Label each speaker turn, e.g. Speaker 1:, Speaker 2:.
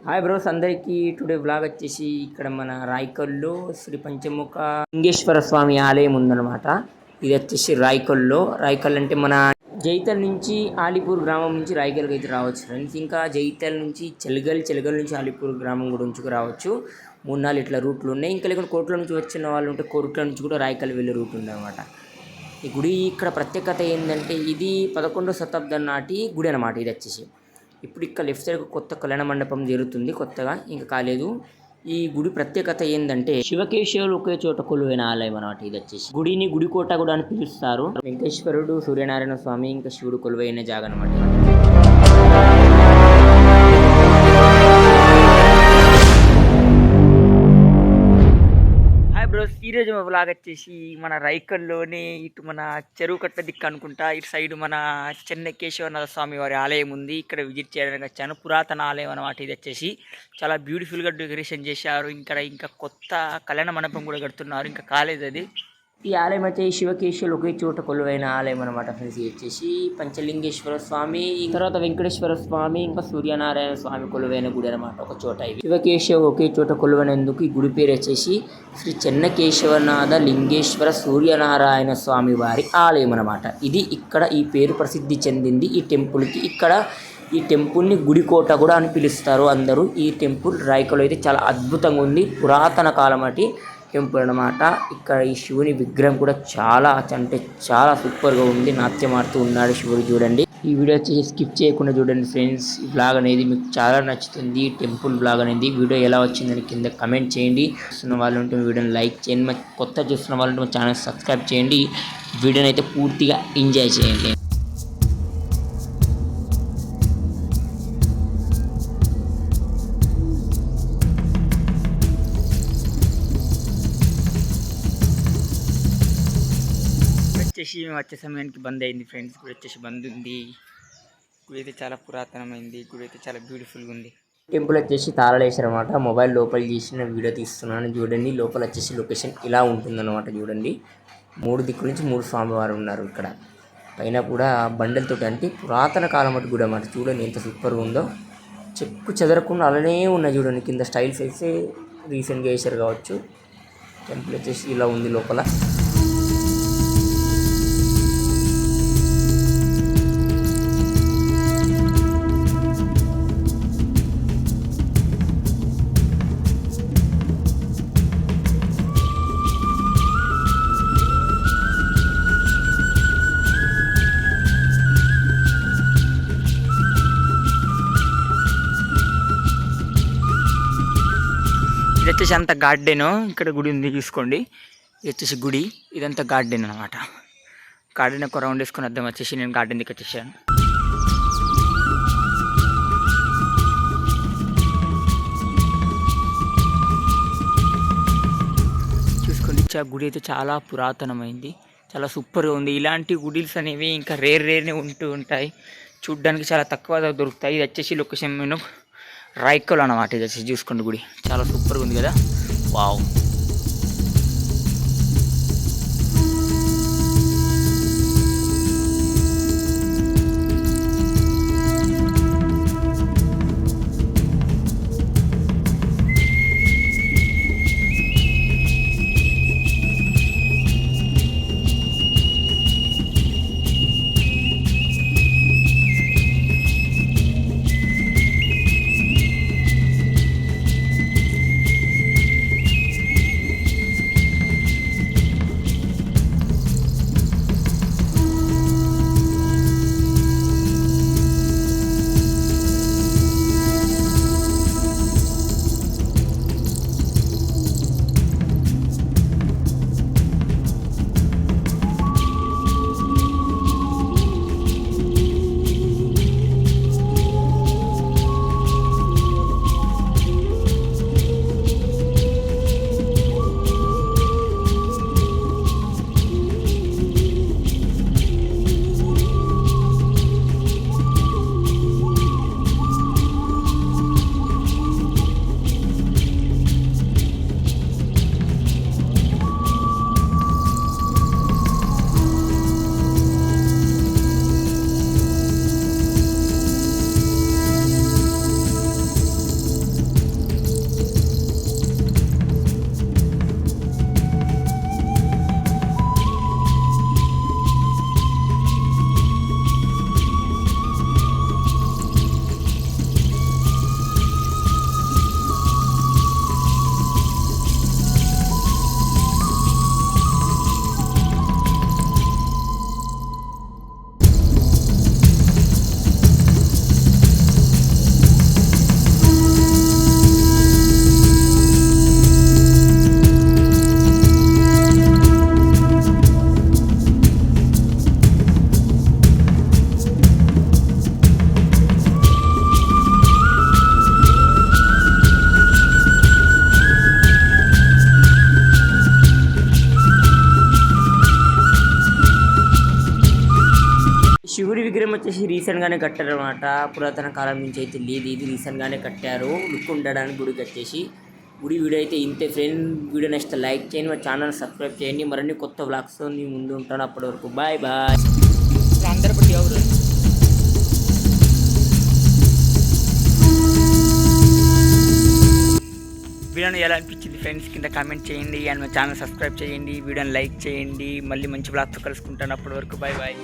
Speaker 1: Hi bros అందరికీ today vlog వచ్చేసి ఇక్కడ మన రాయకల్లో శ్రీ పంచముఖ లింగేశ్వర స్వామి ఆలయం ఉందన్నమాట. ఇది వచ్చేసి రాయకల్ అంటే మన జైతల్ నుంచి ఆలిపూర్ గ్రామం నుంచి రాయకల్కి అయితే రావచ్చు ఫ్రెండ్స్. ఇంకా జైతల్ నుంచి చెలగల్ నుంచి ఆలిపూర్ గ్రామం కూడా ఉంచుకు రావచ్చు. 3-4 ఇట్లా రూట్లు ఉన్నాయి. ఇంకా లేకుండా కోట్ల నుంచి వచ్చిన వాళ్ళు ఉంటే కోట్ల నుంచి కూడా రాయకల్ వెళ్ళే రూట్ ఉందన్నమాట. ఈ గుడి ఇక్కడ ప్రత్యేకత ఏంటంటే ఇది 11వ శతాబ్దం నాటి గుడి అన్నమాట. ఇది వచ్చేసి ఇప్పుడు ఇక్కడ లెఫ్ట్ సైడ్ కొత్త కళ్యాణ మండపం జరుగుతుంది, కొత్తగా ఇంకా కాలేదు. ఈ గుడి ప్రత్యేకత ఏంటంటే శివకేశవులు ఒకే చోట కొలువైన ఆలయం అనమాట. ఇది వచ్చేసి గుడిని గుడికోట కూడా అని పిలుస్తారు. వెంకటేశ్వరుడు, సూర్యనారాయణ స్వామి ఇంకా శివుడు కొలువైన జాగా అనమాట. ఈరోజు మా బ్లాగ్ వచ్చేసి మన రైకల్లోనే ఇటు మన చెరువు కట్ట దిక్కు అనుకుంటా, ఇటు సైడ్ మన చెన్నకేశవనాథ స్వామి వారి ఆలయం ఉంది. ఇక్కడ విజిట్ చేయడానికి వచ్చాను. పురాతన ఆలయం అనమాట. ఇది వచ్చేసి చాలా బ్యూటిఫుల్గా డెకరేషన్ చేశారు. ఇంకా కొత్త కళ్యాణ మండపం కూడా కడుతున్నారు, ఇంకా కాలేదు అది. ఈ ఆలయం అయితే శివకేశవులు ఒకే చోట కొలువైన ఆలయం అనమాట ఫ్రెండ్స్. ఇది వచ్చేసి పంచలింగేశ్వర స్వామి, తర్వాత వెంకటేశ్వర స్వామి, ఇంకా సూర్యనారాయణ స్వామి కొలువైన గుడి అనమాట. ఒక చోట ఇవి శివకేశవ ఒకే చోట కొలువైనందుకు ఈ గుడి పేరు వచ్చేసి శ్రీ చెన్నకేశవనాథ లింగేశ్వర సూర్యనారాయణ స్వామి వారి ఆలయం అనమాట. ఇది ఇక్కడ ఈ పేరు ప్రసిద్ధి చెందింది ఈ టెంపుల్కి. ఇక్కడ ఈ టెంపుల్ని గుడికోట కూడా అని పిలుస్తారు అందరూ. ఈ టెంపుల్ రాయకల్లో అయితే చాలా అద్భుతంగా ఉంది. పురాతన కాలం అటి టెంపుల్ అనమాట. ఇక్కడ ఈ శివుని విగ్రహం కూడా చాలా అంటే చాలా సూపర్గా ఉంది. నాట్యం ఆడుతూ ఉన్నాడు శివుడు, చూడండి. ఈ వీడియో వచ్చేసి స్కిప్ చేయకుండా చూడండి ఫ్రెండ్స్. ఈ బ్లాగ్ అనేది మీకు చాలా నచ్చుతుంది. టెంపుల్ బ్లాగ్ అనేది వీడియో ఎలా వచ్చిందని కింద కమెంట్ చేయండి. చూస్తున్న వాళ్ళు ఉంటే వీడియోని లైక్ చేయండి. కొత్త చూస్తున్న వాళ్ళు ఉంటే మా ఛానల్ సబ్స్క్రైబ్ చేయండి. వీడియోని అయితే పూర్తిగా ఎంజాయ్ చేయండి. వచ్చేసి మేము వచ్చే సమయానికి బంద్ అయింది ఫ్రెండ్స్. గుడి వచ్చేసి బంద్ ఉంది. గుడి అయితే చాలా పురాతనమైంది. గుడి అయితే చాలా బ్యూటిఫుల్గా ఉంది. టెంపుల్ వచ్చేసి తాళలేసారు అనమాట. మొబైల్ లోపల చేసిన వీడియో తీస్తున్నాను చూడండి. లోపల వచ్చేసి లొకేషన్ ఇలా ఉంటుందన్నమాట. చూడండి, 3 దిక్కుల నుంచి 3 స్వామివారు ఉన్నారు ఇక్కడ. పైన కూడా బండలతో అంటే పురాతన కాలం అటు గుడి అన్నమాట. చూడండి ఎంత సూపర్గా ఉందో. చెక్కు చెదరకుండా అలానే ఉన్నాయి చూడండి. కింద స్టైల్స్ అయితే రీసెంట్గా వేసారు కావచ్చు. టెంపుల్ వచ్చేసి ఇలా ఉంది లోపల. ఇది వచ్చేసి అంత గార్డెన్. ఇక్కడ గుడి ఉంది చూసుకోండి. ఇది వచ్చేసి గుడి, ఇదంతా గార్డెన్ అనమాట. గార్డెన్ ఒక రౌండ్ వేసుకుని అర్థం వచ్చేసి నేను గార్డెన్ దిక్కు వచ్చేసాను. చూసుకోండి, గుడి అయితే చాలా పురాతనమైంది, చాలా సూపర్గా ఉంది. ఇలాంటి గుడిస్ అనేవి ఇంకా రేర్నే ఉంటూ ఉంటాయి. చూడ్డానికి చాలా తక్కువ దొరుకుతాయి. ఇది వచ్చేసి లొకేషన్ నేను రాయకల్ అన్నమాట. ఇది వచ్చేసి చూసుకోండి, గుడి చాలా సూపర్గా ఉంది కదా. వావ్. మందిరం వచ్చేసి రీసెంట్గానే కట్టారు అనమాట. పురాతన కాలం నుంచి అయితే లేదు, ఇది రీసెంట్గానే కట్టారు. లుక్ ఉండడానికి గుడికి వచ్చేసి. గుడి వీడియో అయితే ఇంతే ఫ్రెండ్. వీడియో నెక్స్ట్ లైక్ చేయండి, మా ఛానల్ సబ్స్క్రైబ్ చేయండి. మరిన్ని కొత్త వ్లాగ్స్తో మీ ముందు ఉంటాను. అప్పటి వరకు బాయ్ బాయ్. అందరూ ఎవరు వీడియోని ఎలా అనిపించింది ఫ్రెండ్స్ కింద కామెంట్ చేయండి. అండ్ మా ఛానల్ సబ్స్క్రైబ్ చేయండి, వీడియోని లైక్ చేయండి. మళ్ళీ మంచి బ్లాగ్తో కలుసుకుంటాను. అప్పటి వరకు బాయ్ బాయ్.